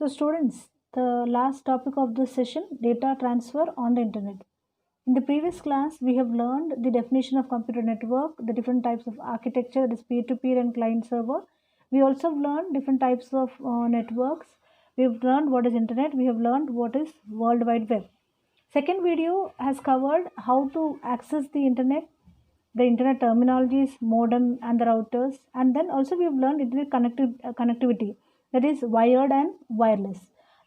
So students, the last topic of this session, data transfer on the internet. In the previous class, we have learned the definition of computer network, the different types of architecture, that is peer-to-peer and client server. We also have learned different types of networks. We have learned what is internet. We have learned what is World Wide Web. Second video has covered how to access the internet terminologies, modem and the routers, and then also we have learned internet connectivity, that is wired and wireless.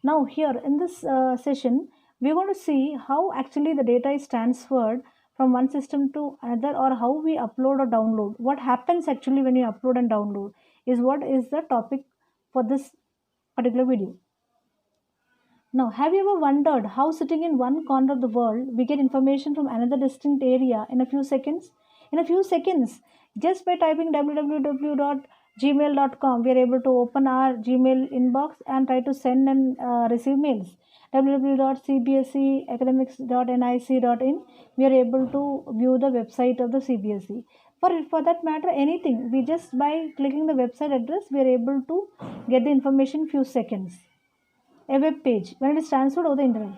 Now here in this session, we are going to see how actually the data is transferred from one system to another, or how we upload or download. What happens actually when you upload and download is what is the topic for this particular video. Now, have you ever wondered how sitting in one corner of the world we get information from another distinct area in a few seconds? In a few seconds, just by typing www.gmail.com, we are able to open our Gmail inbox and try to send and receive mails. www.cbseacademics.nic.in, we are able to view the website of the CBSE. For that matter, anything, we just by clicking the website address, we are able to get the information few seconds. A web page, when it is transferred over the internet,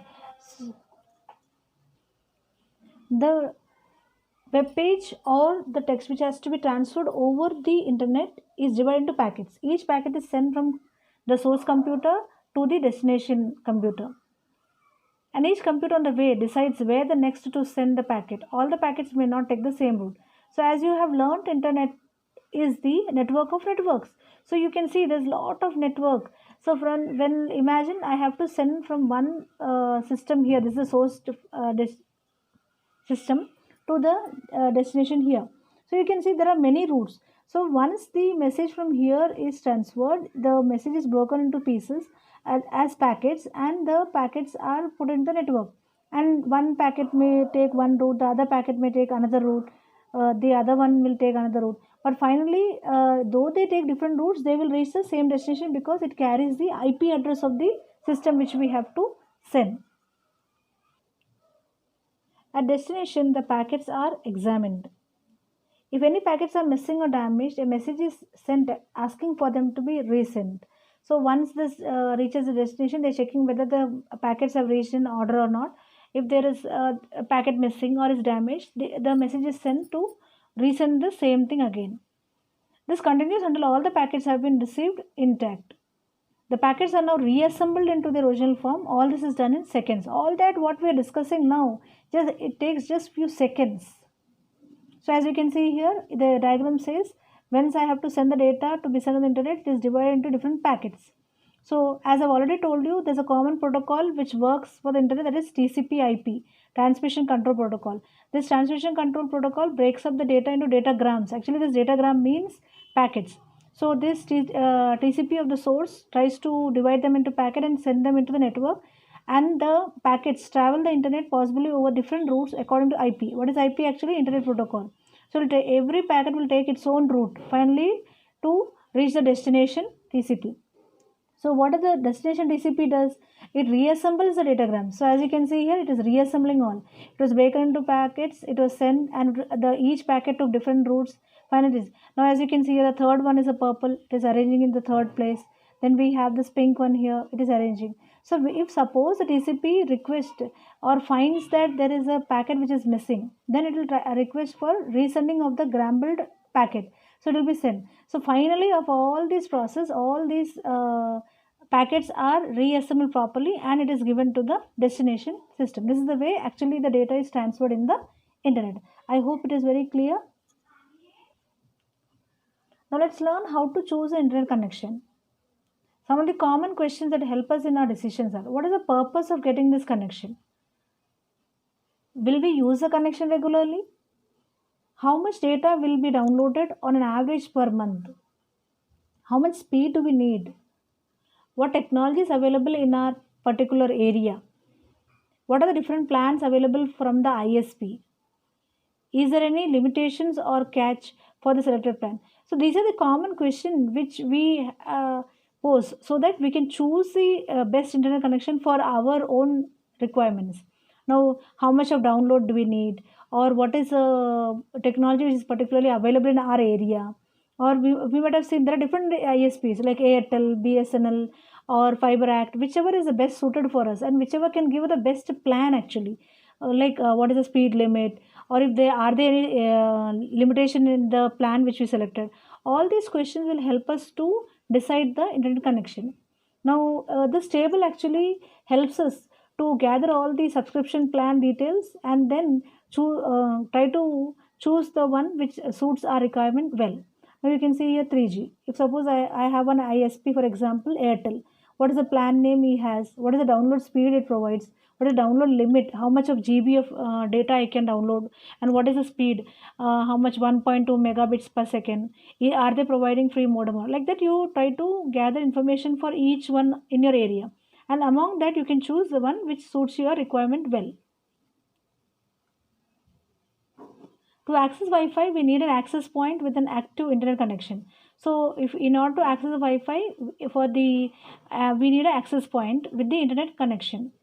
the web page or the text which has to be transferred over the internet is divided into packets. Each packet is sent from the source computer to the destination computer, and each computer on the way decides where the next to send the packet. All the packets may not take the same route. So as you have learned, internet is the network of networks. So you can see there's a lot of network. So from when imagine I have to send from one system here, this is the source system, to the destination here. So you can see there are many routes. So once the message from here is transferred, the message is broken into pieces as packets, and the packets are put in the network. And one packet may take one route, the other packet may take another route, the other one will take another route. But finally, though they take different routes, they will reach the same destination because it carries the IP address of the system which we have to send. At destination, the packets are examined. If any packets are missing or damaged, a message is sent asking for them to be resent. So once this reaches the destination, they're checking whether the packets have reached in order or not. If there is a packet missing or is damaged, the message is sent to resend the same thing again. This continues until all the packets have been received intact. The packets are now reassembled into their original form. All this is done in seconds. All that what we are discussing now, it takes just few seconds. So as you can see here, the diagram says once I have to send the data to be sent on the internet, it is divided into different packets. So as I've already told you, there's a common protocol which works for the internet, that is TCP/IP, Transmission Control Protocol. This Transmission Control Protocol breaks up the data into datagrams. Actually, this datagram means packets. So this TCP of the source tries to divide them into packet and send them into the network, and the packets travel the internet possibly over different routes according to IP. What is IP actually? Internet protocol. So every packet will take its own route finally to reach the destination TCP. So what is the destination TCP does? It reassembles the datagram. So as you can see here, it is reassembling all. It was broken into packets, it was sent, and each packet took different routes. Finally, now as you can see here, the third one is a purple. It is arranging in the third place. Then we have this pink one here. It is arranging. So if suppose the TCP request or finds that there is a packet which is missing, then it will request for resending of the scrambled packet. So it will be sent. So finally, of all this process, all these packets are reassembled properly and it is given to the destination system. This is the way actually the data is transferred in the internet. I hope it is very clear. Now let's learn how to choose an internet connection. Some of the common questions that help us in our decisions are: what is the purpose of getting this connection? Will we use the connection regularly? How much data will be downloaded on an average per month? How much speed do we need? What technology is available in our particular area? What are the different plans available from the ISP? Is there any limitations or catch for the selected plan? So these are the common questions which we pose so that we can choose the best internet connection for our own requirements. Now, how much of download do we need, or what is technology which is particularly available in our area? Or we might have seen there are different ISPs like Airtel, BSNL, or fiber act, whichever is the best suited for us and whichever can give the best plan actually. What is the speed limit, or if there are there any limitation in the plan which we selected. All these questions will help us to decide the internet connection. Now this table actually helps us to gather all the subscription plan details and then try to choose the one which suits our requirement well. Now you can see here 3G. If suppose I have an ISP, for example, Airtel. What is the plan name he has? What is the download speed it provides? What is the download limit? How much of GB of data I can download? And what is the speed? How much? 1.2 megabits per second. Are they providing free modem? Like that, you try to gather information for each one in your area. And among that, you can choose the one which suits your requirement well. To access Wi-Fi, we need an access point with an active internet connection. So, if in order to access the Wi-Fi, we need an access point with the internet connection.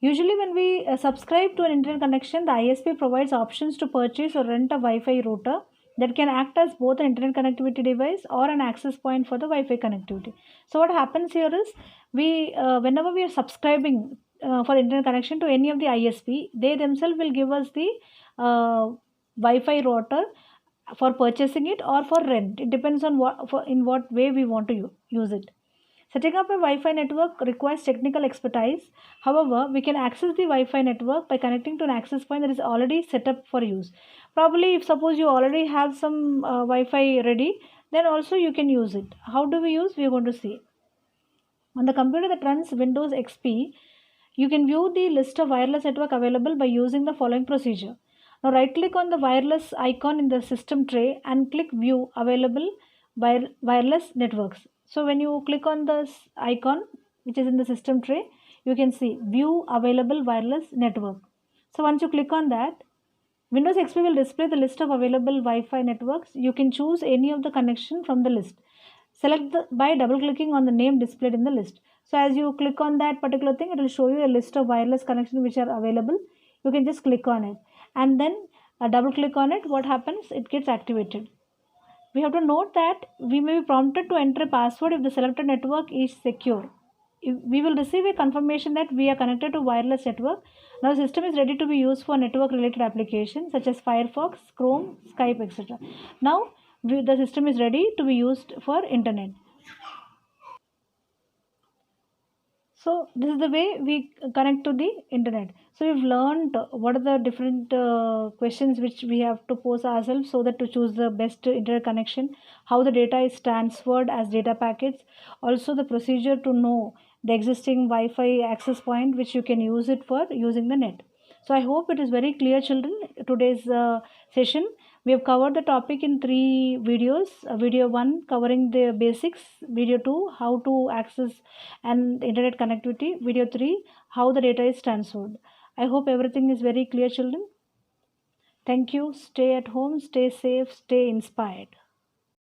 Usually, when we subscribe to an internet connection, the ISP provides options to purchase or rent a Wi-Fi router that can act as both an internet connectivity device or an access point for the Wi-Fi connectivity. So, what happens here is whenever we are subscribing for internet connection to any of the ISP, they themselves will give us the Wi-Fi router for purchasing it or for rent. It depends on in what way we want to use it. Setting up a Wi-Fi network requires technical expertise. However, we can access the Wi-Fi network by connecting to an access point that is already set up for use. Probably, if suppose you already have some Wi-Fi ready, then also you can use it. How do we use? We are going to see. On the computer that runs Windows XP, you can view the list of wireless network available by using the following procedure. Now right click on the wireless icon in the system tray and click view available wireless networks. So when you click on this icon which is in the system tray, you can see view available wireless network. So once you click on that, Windows XP will display the list of available Wi-Fi networks. You can choose any of the connection from the list. Select by double clicking on the name displayed in the list. So as you click on that particular thing, it will show you a list of wireless connections which are available. You can just click on it and then double click on it. What happens? It gets activated. We have to note that we may be prompted to enter a password if the selected network is secure. We will receive a confirmation that we are connected to wireless network. Now the system is ready to be used for network related applications such as Firefox, Chrome, Skype, etc. Now the system is ready to be used for internet. So this is the way we connect to the internet. So we've learned what are the different questions which we have to pose ourselves so that to choose the best internet connection, how the data is transferred as data packets, also the procedure to know the existing Wi-Fi access point which you can use it for using the net. So I hope it is very clear, children, today's session. We have covered the topic in 3 videos. Video 1 covering the basics, video 2 how to access and internet connectivity, video 3 how the data is transferred. I hope everything is very clear, children. Thank you. Stay at home, stay safe, stay inspired.